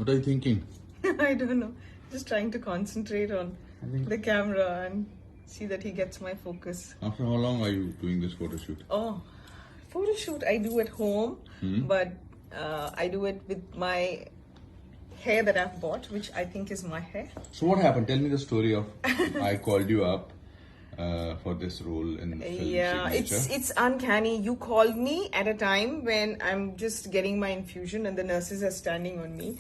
What are you thinking? I don't know. Just trying to concentrate on the camera and see that he gets my focus. After how long are you doing this photo shoot? Oh, photo shoot I do at home, but I do it with my hair that I've bought, which I think is my hair. So what happened? Tell me the story of I called you up for this role in film Signature. It's uncanny. You called me at a time when I'm just getting my infusion and the nurses are standing on me.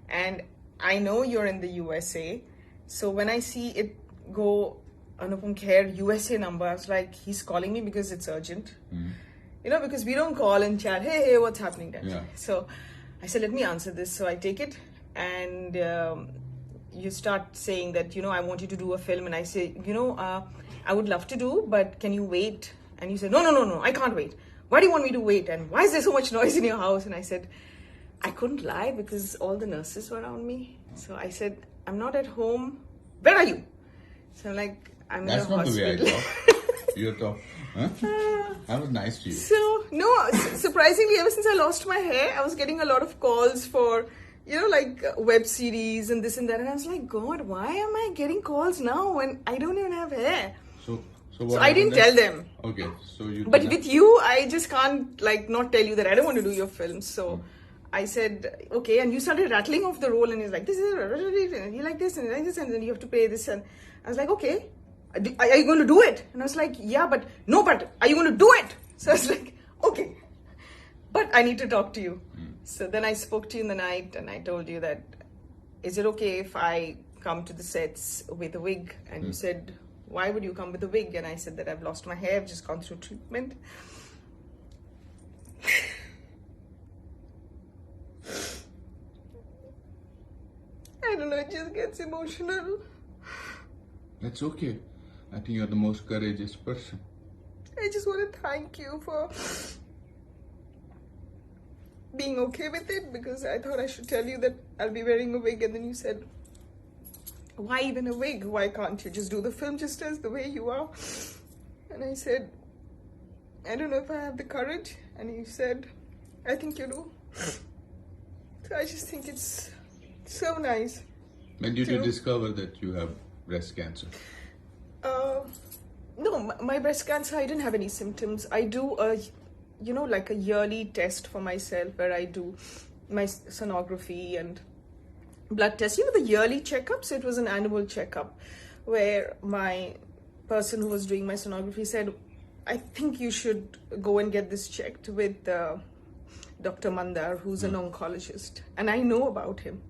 And I know you're in the USA. So when I see it go Anupam Kher USA number, I was like, he's calling me because it's urgent. You know, because we don't call and chat, hey, what's happening then? Yeah. So I said, let me answer this. So I take it and you start saying that, I want you to do a film. And I say, I would love to do, but can you wait? And you said, no, I can't wait. Why do you want me to wait? And why is there so much noise in your house? And I said, I couldn't lie because all the nurses were around me. So I said, I'm not at home. Where are you? So I'm like, I'm That's in a hospital. That's not the way I talk. You're talk. Huh? I was nice to you. So, no, surprisingly, ever since I lost my hair, I was getting a lot of calls for, like web series and this and that. And I was like, God, why am I getting calls now when I don't even have hair? So I didn't tell them. Okay, so you. But with you, I just can't not tell you that I don't want to do your film. So I said, okay, and you started rattling off the roll, and he's like, this is and you like this and like this, and then you have to pay this, and I was like, okay, are you going to do it? And I was like, yeah, but are you going to do it? So I was like, okay, but I need to talk to you. So then I spoke to you in the night, and I told you that, is it okay if I come to the sets with a wig? And you said, why would you come with a wig? And I said that I've lost my hair, I've just gone through treatment. I don't know, it just gets emotional. That's okay. I think you're the most courageous person. I just want to thank you for being okay with it, because I thought I should tell you that I'll be wearing a wig, and then you said, why even a wig? Why can't you just do the film just as the way you are? And I said, I don't know if I have the courage. And you said, I think you do. So I just think it's so nice. When did you discover that you have breast cancer? No, my breast cancer, I didn't have any symptoms. I do a yearly test for myself where I do my sonography and blood tests. The yearly checkups. It was an annual checkup where my person who was doing my sonography said, I think you should go and get this checked with Dr. Mandar, who's an oncologist. And I know about him.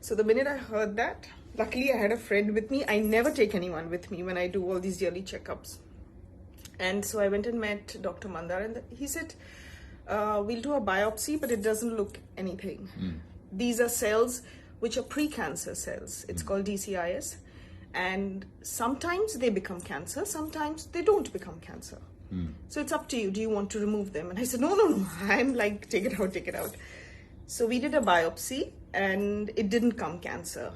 So the minute I heard that, luckily I had a friend with me. I never take anyone with me when I do all these yearly checkups. And so I went and met Dr. Mandar, and he said, we'll do a biopsy, but it doesn't look anything. These are cells which are pre-cancer cells. It's called DCIS. And sometimes they become cancer, sometimes they don't become cancer. So it's up to you. Do you want to remove them? And I said, no. I'm like, take it out. So we did a biopsy, and it didn't come cancer.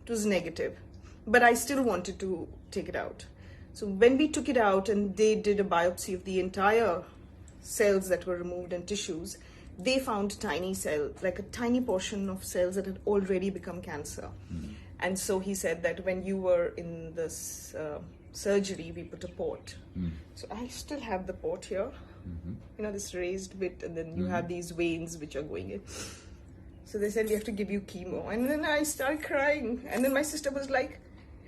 It was negative. But I still wanted to take it out. So when we took it out and they did a biopsy of the entire cells that were removed and tissues, they found tiny cells, like a tiny portion of cells that had already become cancer. And so he said that when you were in this surgery, we put a port. So I still have the port here, this raised bit, and then you have these veins which are going in. So they said, we have to give you chemo. And then I started crying. And then my sister was like,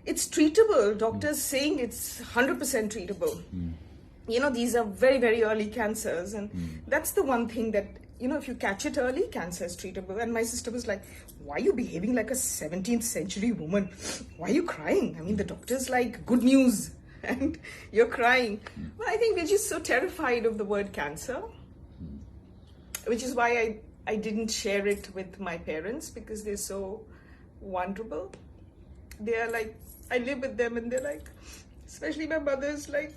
it's treatable. Doctors saying it's 100% treatable. These are very, very early cancers. And that's the one thing that, if you catch it early, cancer is treatable. And my sister was like, why are you behaving like a 17th century woman? Why are you crying? I mean, the doctor's like, good news. And you're crying. But I think we're just so terrified of the word cancer, which is why I didn't share it with my parents, because they're so vulnerable. They are like, I live with them, and they're like, especially my mother's like,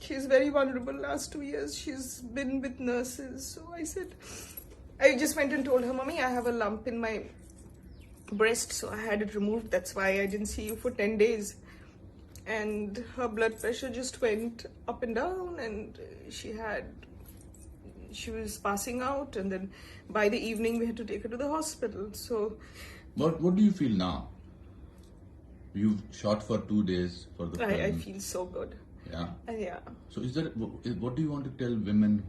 she's very vulnerable. Last 2 years she's been with nurses. So I just went and told her, Mommy, I have a lump in my breast, so I had it removed. That's why I didn't see you for 10 days. And her blood pressure just went up and down, and she had she was passing out, and then by the evening we had to take her to the hospital. So, what do you feel now? You've shot for 2 days for the film. I feel so good. Yeah. Yeah. So what do you want to tell women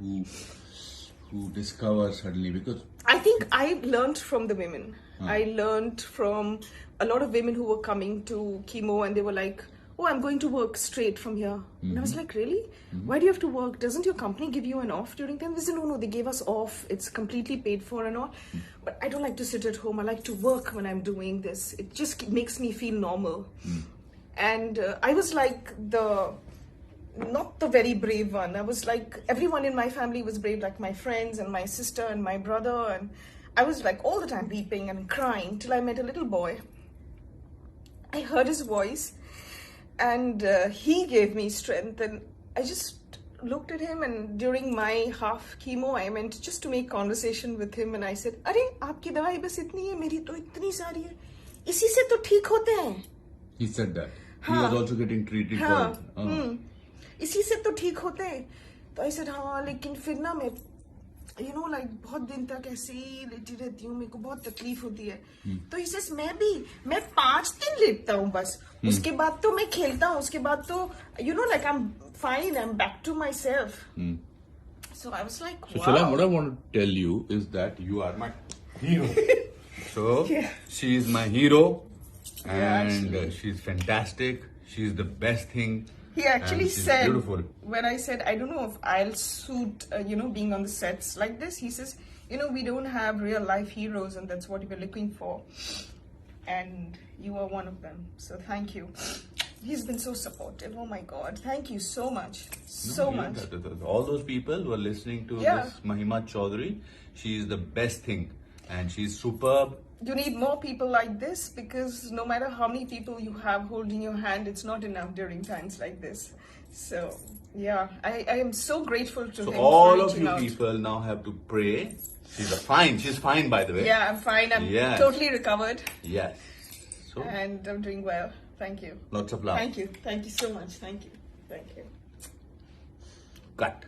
who discover suddenly? Because I think I learned from the women. I learned from a lot of women who were coming to chemo, and they were like, oh, I'm going to work straight from here. And I was like, really? Why do you have to work? Doesn't your company give you an off during time? They said, no, they gave us off. It's completely paid for and all. But I don't like to sit at home. I like to work when I'm doing this. It just makes me feel normal. And I was like not the very brave one. I was like, everyone in my family was brave, like my friends and my sister and my brother. And I was like all the time weeping and crying till I met a little boy. I heard his voice, and he gave me strength. And I just looked at him, and during my half chemo, I went just to make conversation with him, and I said, "Arey, aapki dawai bas itni hai, meri to itni sari hai. Isi se to theek hote hain." he said that. He was also getting treated for it. इसी से तो ठीक होते हैं. तो I said, हाँ, लेकिन फिर ना मैं बहुत दिन तक ऐसे ही लेटी रहती हूँ, मेरे को बहुत तकलीफ होती है. तो he says, मैं 5 दिन लेटता हूँ बस. उसके बाद तो मैं खेलता हूँ. उसके बाद तो I'm fine, I'm back to myself. So I was like, So wow. Shalom, what I want to tell you is that you are my hero. So she is my hero, and she's fantastic. She's the best thing. He actually said, beautiful. when I said, I don't know if I'll suit, being on the sets like this, he says, we don't have real life heroes, and that's what we're looking for. And you are one of them. So thank you. He's been so supportive. Oh my God. Thank you so much. So much. All those people who are listening to this Mahima Chaudhry, she is the best thing. And she's superb. You need more people like this, because no matter how many people you have holding your hand, it's not enough during times like this. So, yeah, I am so grateful to him. So all for of you out. people now have to pray. She's fine by the way. Yeah, I'm fine. I'm totally recovered. Yes. So, and I'm doing well. Thank you. Lots of love. Thank you. Thank you so much. Thank you. Thank you. Cut.